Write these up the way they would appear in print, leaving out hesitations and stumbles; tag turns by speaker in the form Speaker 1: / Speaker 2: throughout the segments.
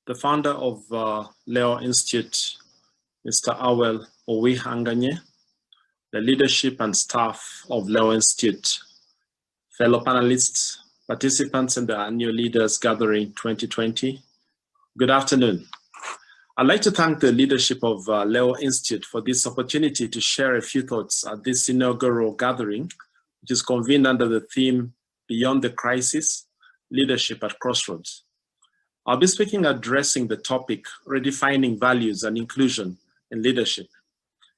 Speaker 1: the founder of Leo Institute, Mr. Awel Owihanganye, the leadership and staff of Leo Institute, fellow panelists, participants in the annual Leaders Gathering 2020. Good afternoon. I'd like to thank the leadership of Leo Institute for this opportunity to share a few thoughts at this inaugural gathering, which is convened under the theme Beyond the Crisis, Leadership at Crossroads. I'll be speaking addressing the topic Redefining Values and Inclusion in Leadership,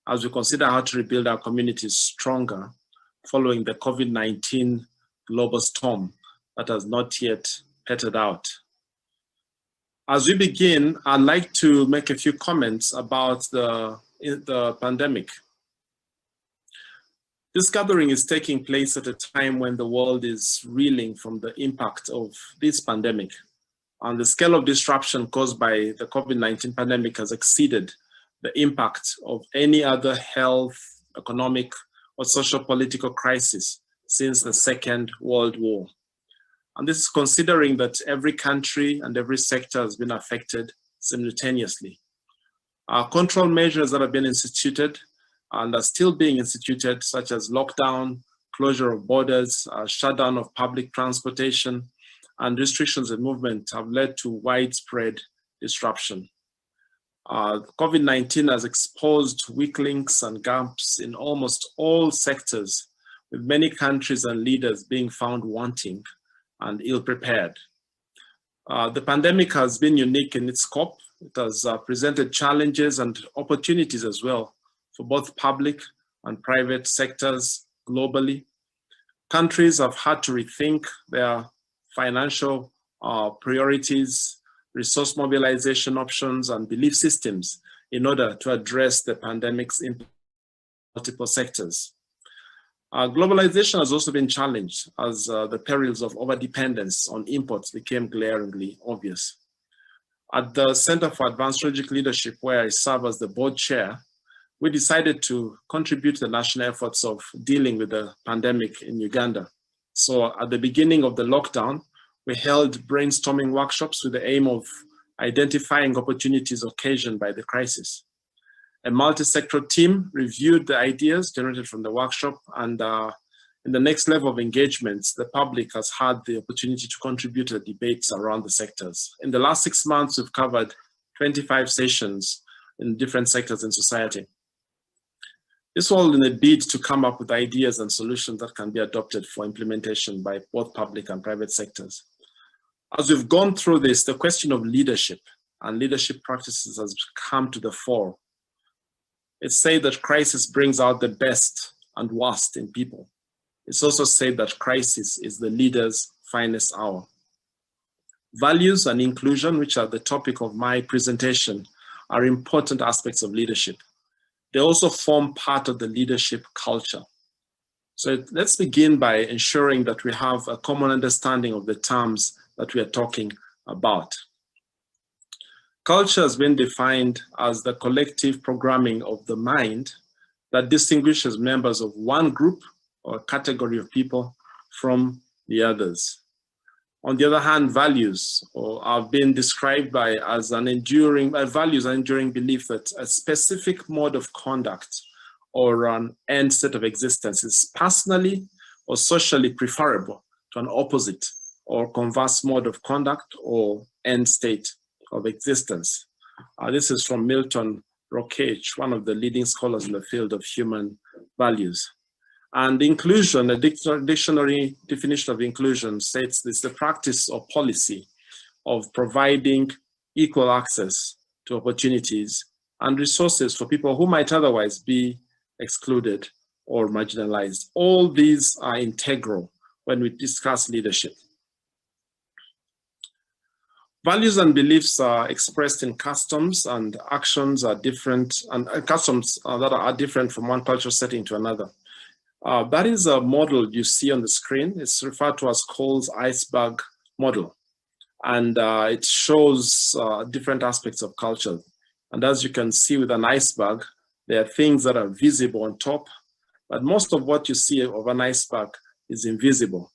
Speaker 1: as we consider how to rebuild our communities stronger following the COVID-19 global storm that has not yet petered out. As we begin, I'd like to make a few comments about the pandemic. This gathering is taking place at a time when the world is reeling from the impact of this pandemic. And the scale of disruption caused by the COVID-19 pandemic has exceeded the impact of any other health, economic, or social-political crisis since the Second World War. And this is considering that every country and every sector has been affected simultaneously. Control measures that have been instituted and are still being instituted, such as lockdown, closure of borders, shutdown of public transportation, and restrictions in movement have led to widespread disruption. COVID-19 has exposed weak links and gaps in almost all sectors, with many countries and leaders being found wanting and ill-prepared. The pandemic has been unique in its scope. It has presented challenges and opportunities as well for both public and private sectors globally. Countries have had to rethink their financial priorities, resource mobilization options, and belief systems in order to address the pandemic's impact on multiple sectors. Globalization has also been challenged as the perils of overdependence on imports became glaringly obvious. At the Center for Advanced Strategic Leadership, where I serve as the board chair, we decided to contribute to the national efforts of dealing with the pandemic in Uganda. So at the beginning of the lockdown, we held brainstorming workshops with the aim of identifying opportunities occasioned by the crisis. A multi-sectoral team reviewed the ideas generated from the workshop, and in the next level of engagements, the public has had the opportunity to contribute to the debates around the sectors. In the last 6 months, we've covered 25 sessions in different sectors in society. This all in a bid to come up with ideas and solutions that can be adopted for implementation by both public and private sectors. As we've gone through this, the question of leadership and leadership practices has come to the fore. It's said that crisis brings out the best and worst in people. It's also said that crisis is the leader's finest hour. Values and inclusion, which are the topic of my presentation, are important aspects of leadership. They also form part of the leadership culture. So let's begin by ensuring that we have a common understanding of the terms that we are talking about. Culture has been defined as the collective programming of the mind that distinguishes members of one group or category of people from the others. On the other hand, values have been described as an enduring belief that a specific mode of conduct or an end state of existence is personally or socially preferable to an opposite or converse mode of conduct or end state of existence. This is from Milton Rockage, one of the leading scholars in the field of human values. And inclusion, a dictionary definition of inclusion states this: the practice or policy of providing equal access to opportunities and resources for people who might otherwise be excluded or marginalized. All these are integral when we discuss leadership. Values and beliefs are expressed in customs, and actions are different, and customs that are different from one cultural setting to another. That is a model you see on the screen. It's referred to as Kohl's Iceberg model, and it shows different aspects of culture. And as you can see with an iceberg, there are things that are visible on top, but most of what you see of an iceberg is invisible.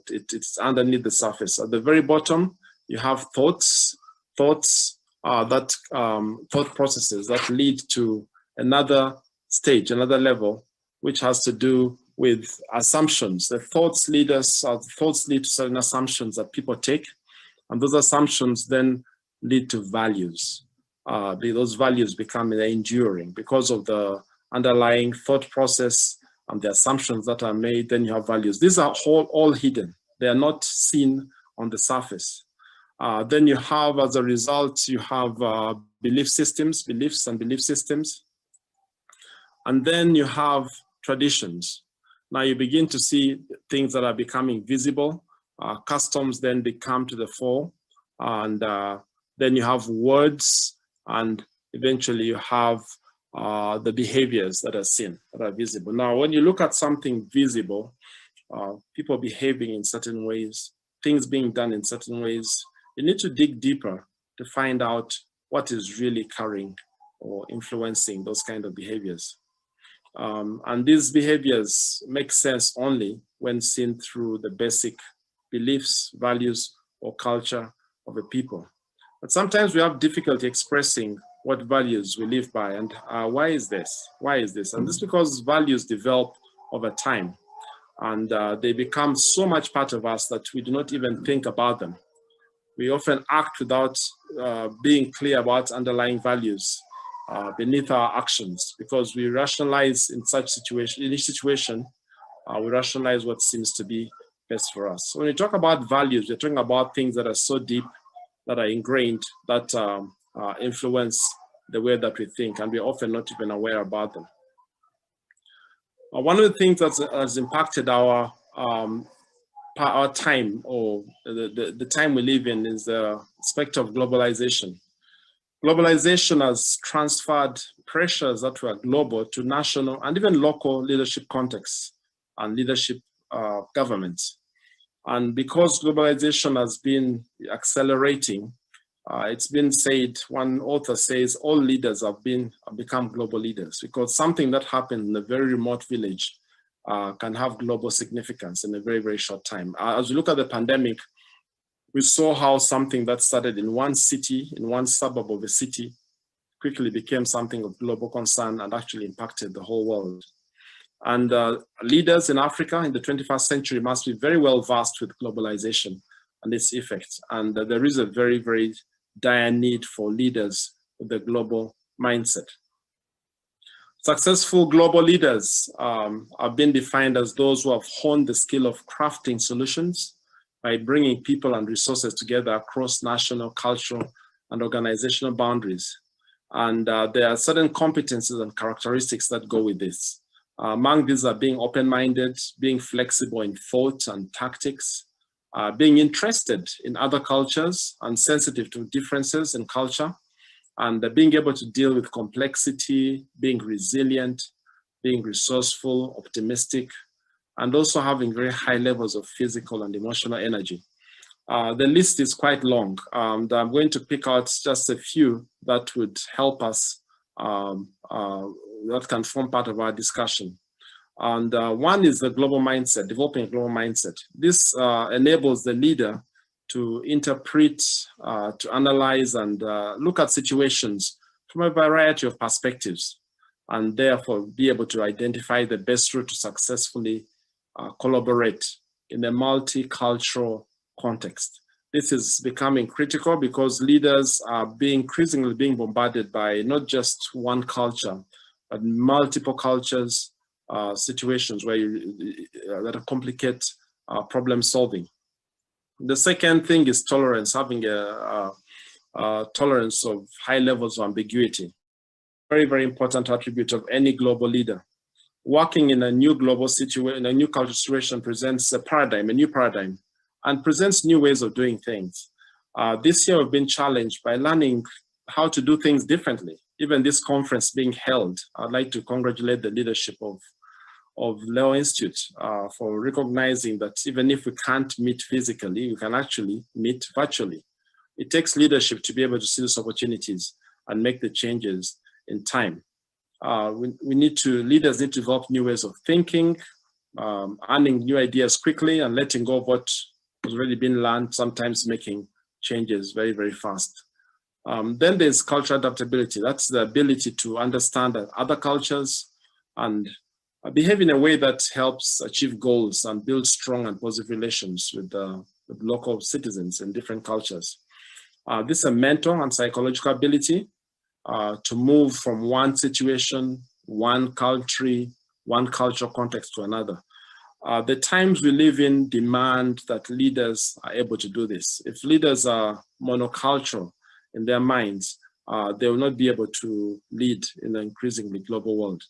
Speaker 1: It's underneath the surface. At the very bottom, you have thoughts, thoughts, thought processes that lead to another stage, another level, which has to do with assumptions. The thoughts lead to certain assumptions that people take, and those assumptions then lead to values. Those values become enduring because of the underlying thought process and the assumptions that are made. Then you have values. These are all hidden. They are not seen on the surface. Then you have, as a result, you have beliefs and belief systems. And then you have traditions. Now you begin to see things that are becoming visible. Customs then become to the fore. And then you have words, and eventually you have the behaviors that are seen, that are visible. Now, when you look at something visible, people behaving in certain ways, things being done in certain ways, you need to dig deeper to find out what is really carrying or influencing those kind of behaviors. And these behaviors make sense only when seen through the basic beliefs, values, or culture of a people. But sometimes we have difficulty expressing what values we live by, and why is this? Why is this? And this is because values develop over time, and they become so much part of us that we do not even think about them. We often act without being clear about underlying values beneath our actions, because we rationalize in each situation, we rationalize what seems to be best for us. So when we talk about values, we're talking about things that are so deep, that are ingrained, that influence the way that we think, and we're often not even aware about them. One of the things that has impacted our time, or the time we live in, is the aspect of globalization. Globalization has transferred pressures that were global to national and even local leadership contexts and leadership governments. And because globalization has been accelerating, it's been said, one author says, all leaders have become global leaders, because something that happened in a very remote village can have global significance in a very, very short time. As we look at the pandemic, we saw how something that started in one city, in one suburb of a city, quickly became something of global concern and actually impacted the whole world. And leaders in Africa in the 21st century must be very well versed with globalization and its effects. And there is a very, very dire need for leaders with a global mindset. Successful global leaders have been defined as those who have honed the skill of crafting solutions by bringing people and resources together across national, cultural, and organizational boundaries. And there are certain competencies and characteristics that go with this. Among these are being open-minded, being flexible in thought and tactics, being interested in other cultures and sensitive to differences in culture, and being able to deal with complexity, being resilient, being resourceful, optimistic, and also having very high levels of physical and emotional energy. The list is quite long, and I'm going to pick out just a few that would help us, that can form part of our discussion. And one is the global mindset, developing a global mindset. This enables the leader to interpret, to analyze, and look at situations from a variety of perspectives, and therefore be able to identify the best route to successfully collaborate in a multicultural context. This is becoming critical because leaders are increasingly being bombarded by not just one culture, but multiple cultures, situations where that complicate problem solving. The second thing is tolerance, having a tolerance of high levels of ambiguity. Very, very important attribute of any global leader. Working in a new global situation, a new cultural situation presents a new paradigm, and presents new ways of doing things. This year we've been challenged by learning how to do things differently. Even this conference being held, I'd like to congratulate the leadership of Leo Institute for recognizing that even if we can't meet physically, we can actually meet virtually. It takes leadership to be able to see those opportunities and make the changes in time. Leaders need to develop new ways of thinking, earning new ideas quickly and letting go of what has already been learned, sometimes making changes very, very fast. Then there's cultural adaptability. That's the ability to understand other cultures and behave in a way that helps achieve goals and build strong and positive relations with local citizens in different cultures. This is a mental and psychological ability to move from one situation, one country, one cultural context to another. The times we live in demand that leaders are able to do this. If leaders are monocultural in their minds, they will not be able to lead in an increasingly global world.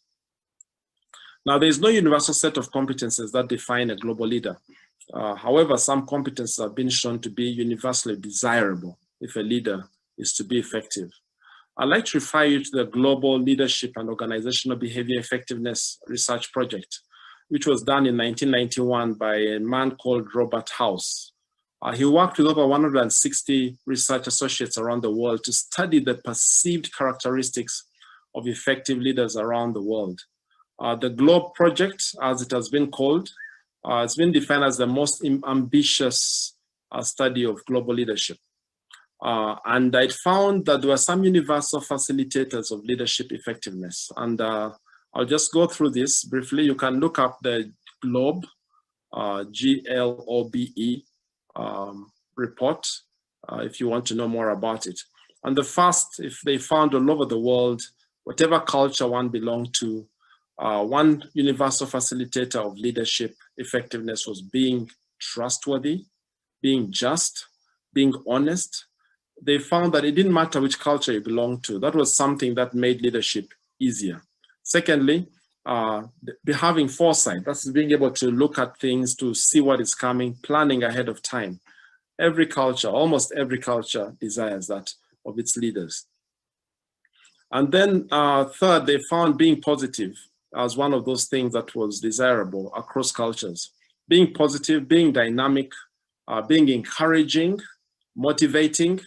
Speaker 1: Now, there is no universal set of competences that define a global leader. However, some competences have been shown to be universally desirable if a leader is to be effective. I'd like to refer you to the Global Leadership and Organizational Behavior Effectiveness Research Project, which was done in 1991 by a man called Robert House. He worked with over 160 research associates around the world to study the perceived characteristics of effective leaders around the world. The GLOBE project, as it has been called, it's been defined as the most ambitious study of global leadership. And I found that there were some universal facilitators of leadership effectiveness. And I'll just go through this briefly. You can look up the GLOBE, G-L-O-B-E report if you want to know more about it. And the first, if they found all over the world, whatever culture one belonged to, one universal facilitator of leadership effectiveness was being trustworthy, being just, being honest. They found that it didn't matter which culture you belonged to. That was something that made leadership easier. Secondly, having foresight. That's being able to look at things, to see what is coming, planning ahead of time. Every culture, almost every culture desires that of its leaders. And then third, they found being positive as one of those things that was desirable across cultures. Being positive, being dynamic, being encouraging, motivating,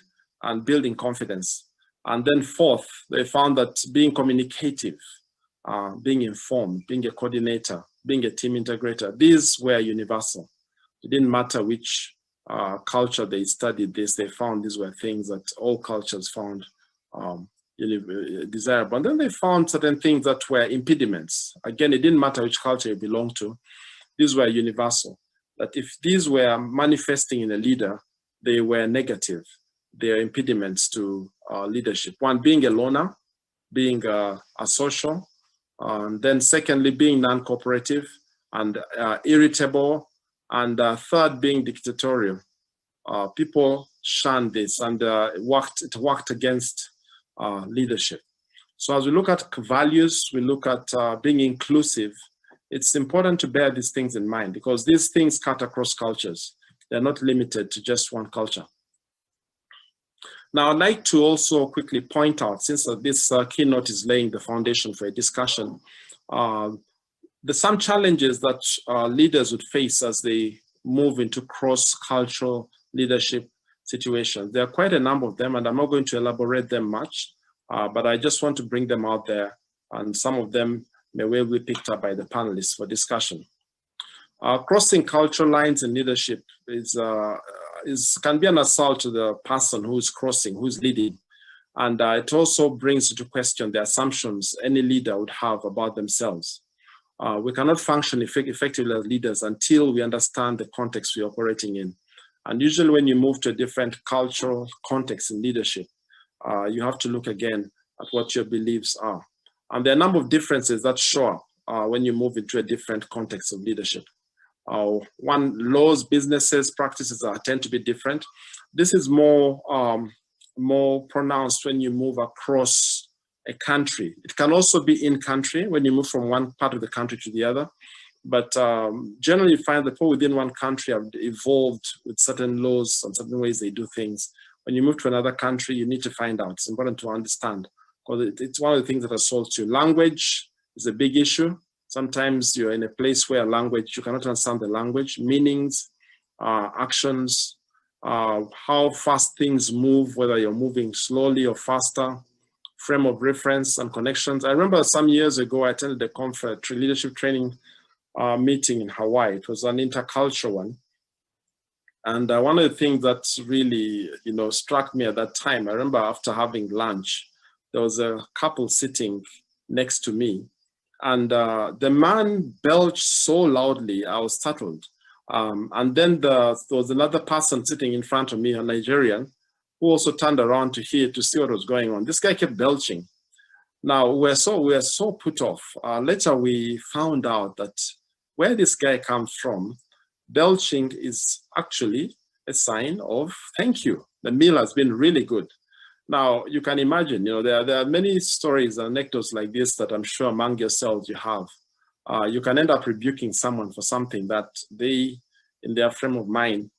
Speaker 1: and building confidence. And then fourth, they found that being communicative, being informed, being a coordinator, being a team integrator, these were universal. It didn't matter which culture they studied this, they found these were things that all cultures found desirable. And then they found certain things that were impediments. Again, it didn't matter which culture you belonged to. These were universal. That if these were manifesting in a leader, they were negative. They are impediments to leadership. One, being a loner, being asocial, and then secondly, being non-cooperative and irritable, and third, being dictatorial. People shunned this and it worked against leadership. So as we look at values, we look at being inclusive, it's important to bear these things in mind because these things cut across cultures. They're not limited to just one culture. Now, I'd like to also quickly point out, since this keynote is laying the foundation for a discussion, there's some challenges that leaders would face as they move into cross-cultural leadership situations. There are quite a number of them, and I'm not going to elaborate them much, but I just want to bring them out there, and some of them may well be picked up by the panelists for discussion. Crossing cultural lines in leadership can be an assault to the person who's crossing, who's leading. And it also brings into question the assumptions any leader would have about themselves. We cannot function effectively as leaders until we understand the context we're operating in. And usually when you move to a different cultural context in leadership, you have to look again at what your beliefs are. And there are a number of differences that show up when you move into a different context of leadership. One, laws, businesses, practices tend to be different. This is more pronounced when you move across a country. It can also be in country when you move from one part of the country to the other. But generally you find that people within one country have evolved with certain laws and certain ways they do things. When you move to another country, you need to find out. It's important to understand because it's one of the things that assaults you. Language is a big issue. Sometimes you're in a place where language, you cannot understand the language, meanings, actions, how fast things move, whether you're moving slowly or faster, frame of reference and connections. I remember some years ago, I attended a conference, leadership training meeting in Hawaii. It was an intercultural one. And one of the things that really, struck me at that time, I remember after having lunch, there was a couple sitting next to me, and the man belched so loudly, I was startled. And then there was another person sitting in front of me, a Nigerian, who also turned around to see what was going on. This guy kept belching. Now we were so put off. Later we found out that where this guy comes from, belching is actually a sign of thank you. The meal has been really good. Now you can imagine, there are many stories, anecdotes like this that I'm sure among yourselves you have. You can end up rebuking someone for something that they, in their frame of mind,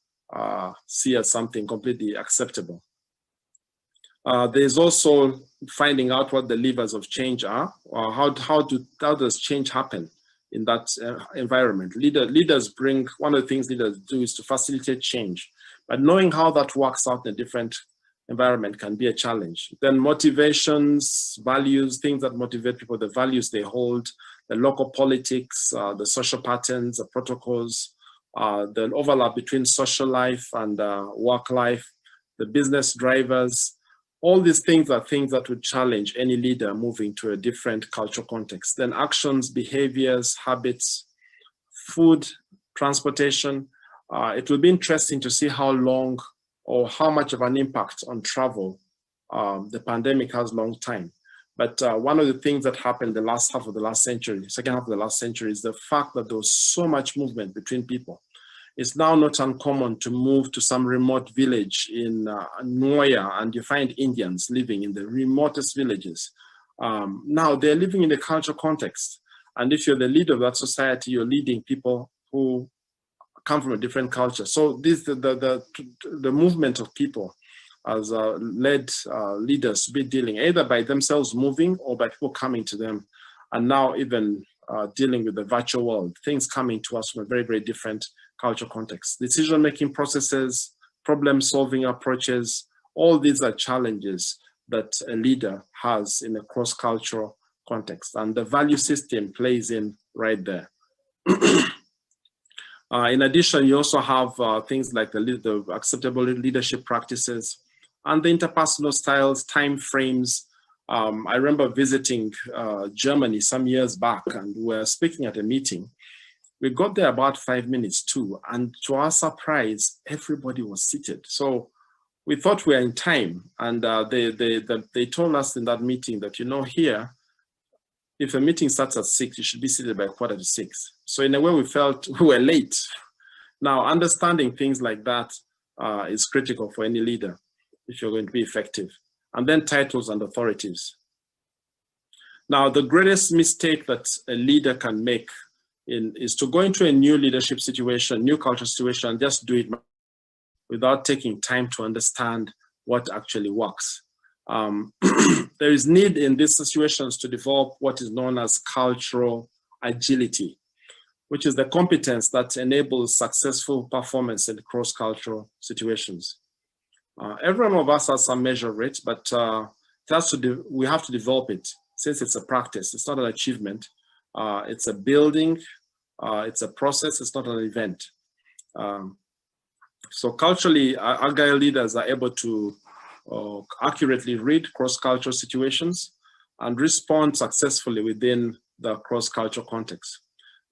Speaker 1: see as something completely acceptable. There's also finding out what the levers of change are, or how does change happen in that environment. Leaders bring, one of the things leaders do is to facilitate change, but knowing how that works out in a different environment can be a challenge. Then motivations, values, things that motivate people, the values they hold, the local politics, the social patterns, the protocols, the overlap between social life and work life, the business drivers. All these things are things that would challenge any leader moving to a different cultural context. Then actions, behaviors, habits, food, transportation. It will be interesting to see how long or how much of an impact on travel the pandemic has long time. But one of the things that happened the last half of the last century, second half of the last century, is the fact that there was so much movement between people. It's now not uncommon to move to some remote village in Noya, and you find Indians living in the remotest villages. Now they're living in a cultural context. And if you're the leader of that society, you're leading people who come from a different culture. So this, the movement of people has led leaders to be dealing either by themselves moving or by people coming to them. And now even dealing with the virtual world, things coming to us from a very, very different cultural context. Decision-making processes, problem-solving approaches, all these are challenges that a leader has in a cross-cultural context. And the value system plays in right there. In addition, you also have things like the acceptable leadership practices and the interpersonal styles, time frames. I remember visiting Germany some years back, and we were speaking at a meeting. We got there about 5 minutes too, and to our surprise, everybody was seated. So we thought we were in time, and they told us in that meeting that, here, if a meeting starts at 6, you should be seated by 5:45. So in a way, we felt we were late. Now, understanding things like that is critical for any leader if you're going to be effective. And then titles and authorities. Now, the greatest mistake that a leader can make is to go into a new leadership situation, new culture situation, and just do it without taking time to understand what actually works. There is need in these situations to develop what is known as cultural agility, which is the competence that enables successful performance in cross-cultural situations. Every one of us has some measure of it, but we have to develop it since it's a practice. It's not an achievement. It's a building, it's a process, it's not an event. So culturally, agile leaders are able to accurately read cross-cultural situations and respond successfully within the cross-cultural context.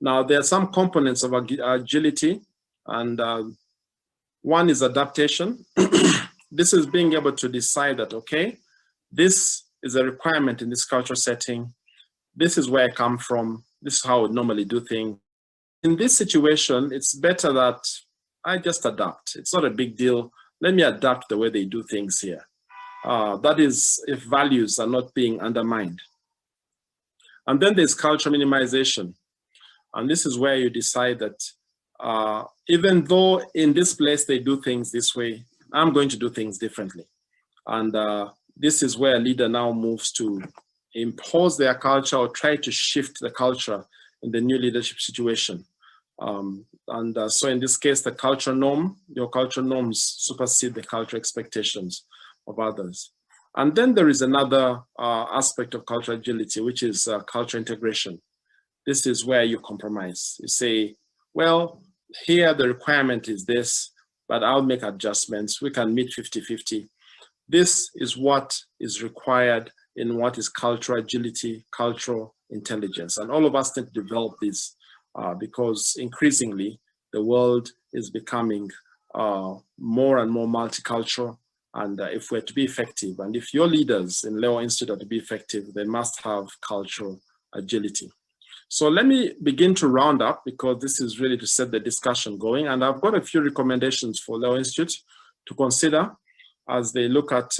Speaker 1: Now, there are some components of agility, and one is adaptation. This is being able to decide that, okay, this is a requirement in this cultural setting. This is where I come from. This is how I would normally do things. In this situation, it's better that I just adapt. It's not a big deal. Let me adapt the way they do things here. That is if values are not being undermined. And then there's culture minimization. And this is where you decide that even though in this place they do things this way, I'm going to do things differently. And this is where a leader now moves to impose their culture or try to shift the culture in the new leadership situation. So in this case, the culture norm, your culture norms supersede the culture expectations of others. And then there is another aspect of cultural agility, which is culture integration. This is where you compromise. You say, well, here the requirement is this, but I'll make adjustments. We can meet 50-50. This is what is required in what is cultural agility, cultural intelligence. And all of us need to develop this because increasingly the world is becoming more and more multicultural. And if we're to be effective, and if your leaders in Leo Institute are to be effective, they must have cultural agility. So let me begin to round up, because this is really to set the discussion going. And I've got a few recommendations for Leo Institute to consider as they look at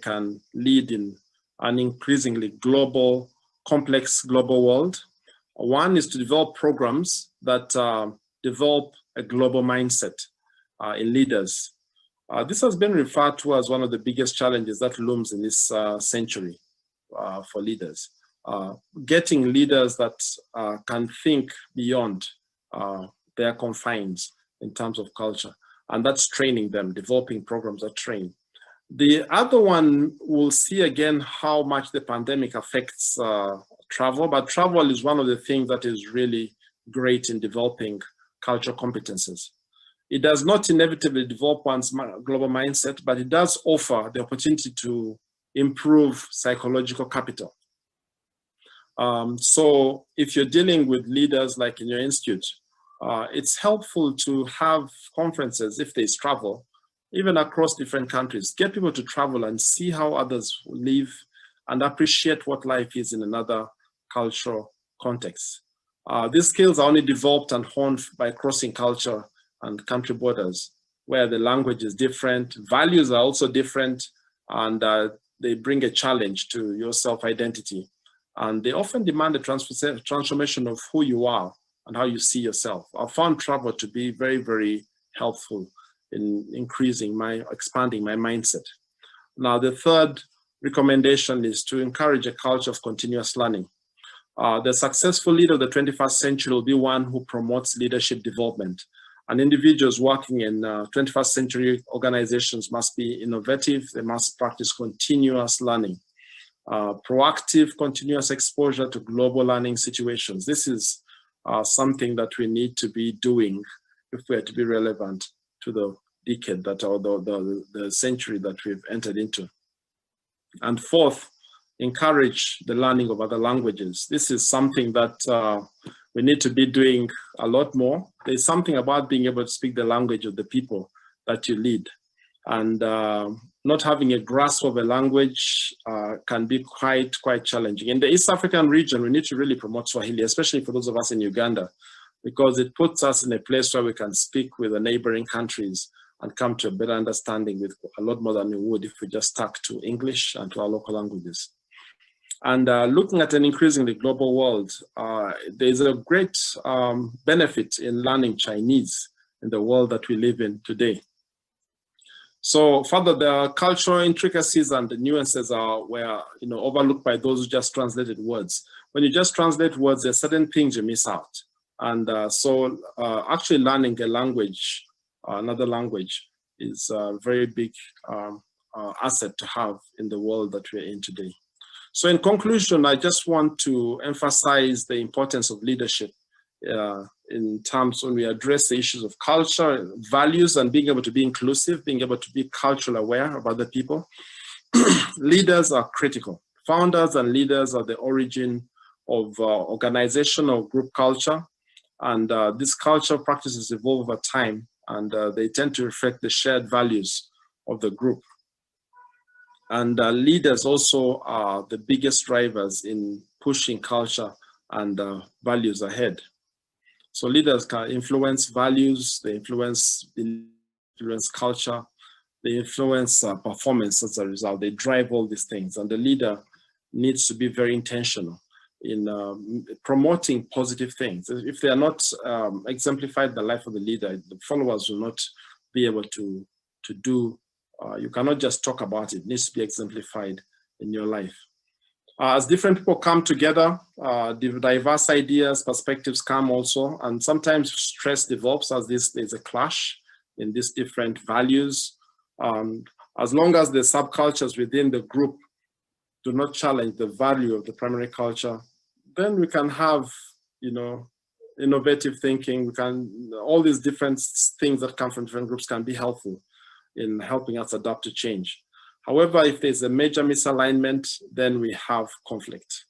Speaker 1: can lead in an increasingly global, complex global world. One is to develop programs that develop a global mindset in leaders. This has been referred to as one of the biggest challenges that looms in this century for leaders. Getting leaders that can think beyond their confines in terms of culture. And that's training them, developing programs that train. The other one, we'll see again how much the pandemic affects travel, but travel is one of the things that is really great in developing cultural competences. It does not inevitably develop one's global mindset, but it does offer the opportunity to improve psychological capital. So if you're dealing with leaders like in your institute, it's helpful to have conferences, if there's travel, even across different countries. Get people to travel and see how others live and appreciate what life is in another cultural context. These skills are only developed and honed by crossing culture and country borders, where the language is different, values are also different, and they bring a challenge to your self-identity. And they often demand a transformation of who you are and how you see yourself. I found travel to be very, very helpful in expanding my mindset. Now, the third recommendation is to encourage a culture of continuous learning. The successful leader of the 21st century will be one who promotes leadership development. And individuals working in 21st century organizations must be innovative. They must practice continuous learning, proactive continuous exposure to global learning situations. This is something that we need to be doing if we're to be relevant to the decade that, or the century that we've entered into. And fourth, encourage the learning of other languages. This is something that we need to be doing a lot more. There's something about being able to speak the language of the people that you lead. And not having a grasp of a language can be quite challenging. In the East African region, we need to really promote Swahili, especially for those of us in Uganda, because it puts us in a place where we can speak with the neighboring countries and come to a better understanding with a lot more than we would if we just stuck to English and to our local languages. And looking at an increasingly global world, there's a great benefit in learning Chinese in the world that we live in today. So further, the cultural intricacies and the nuances are overlooked by those who just translated words. When you just translate words, there are certain things you miss out. And so actually learning a language, another language, is a very big asset to have in the world that we're in today. So in conclusion, I just want to emphasize the importance of leadership in terms when we address the issues of culture, values, and being able to be inclusive, being able to be culturally aware of other people. Leaders are critical. Founders and leaders are the origin of organization or group culture. And this culture practices evolve over time, and they tend to reflect the shared values of the group. And leaders also are the biggest drivers in pushing culture and values ahead. So leaders can influence values, they influence culture, they influence performance as a result. They drive all these things, and the leader needs to be very intentional in promoting positive things. If they are not exemplified in the life of the leader, the followers will not be able to do. You cannot just talk about it. It needs to be exemplified in your life. As different people come together, diverse ideas, perspectives come also, and sometimes stress develops as there's a clash in these different values. As long as the subcultures within the group do not challenge the value of the primary culture, then we can have, innovative thinking, all these different things that come from different groups can be helpful in helping us adapt to change. However, if there's a major misalignment, then we have conflict.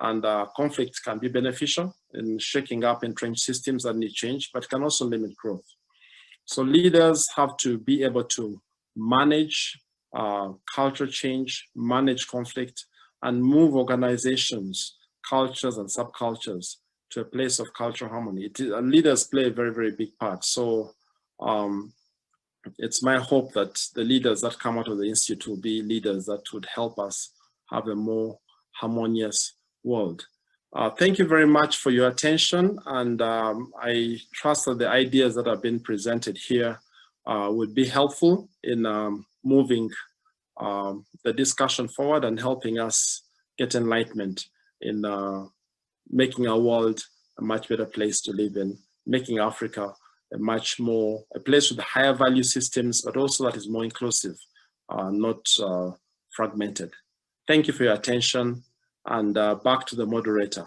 Speaker 1: And conflict can be beneficial in shaking up entrenched systems that need change, but can also limit growth. So leaders have to be able to manage culture change, manage conflict, and move organizations, cultures, and subcultures to a place of cultural harmony. Leaders play a very, very big part. So it's my hope that the leaders that come out of the Institute will be leaders that would help us have a more harmonious world. Thank you very much for your attention, and I trust that the ideas that have been presented here would be helpful in moving the discussion forward and helping us get enlightenment in making our world a much better place to live in, making Africa a place with higher value systems, but also that is more inclusive, not fragmented. Thank you for your attention, and back to the moderator.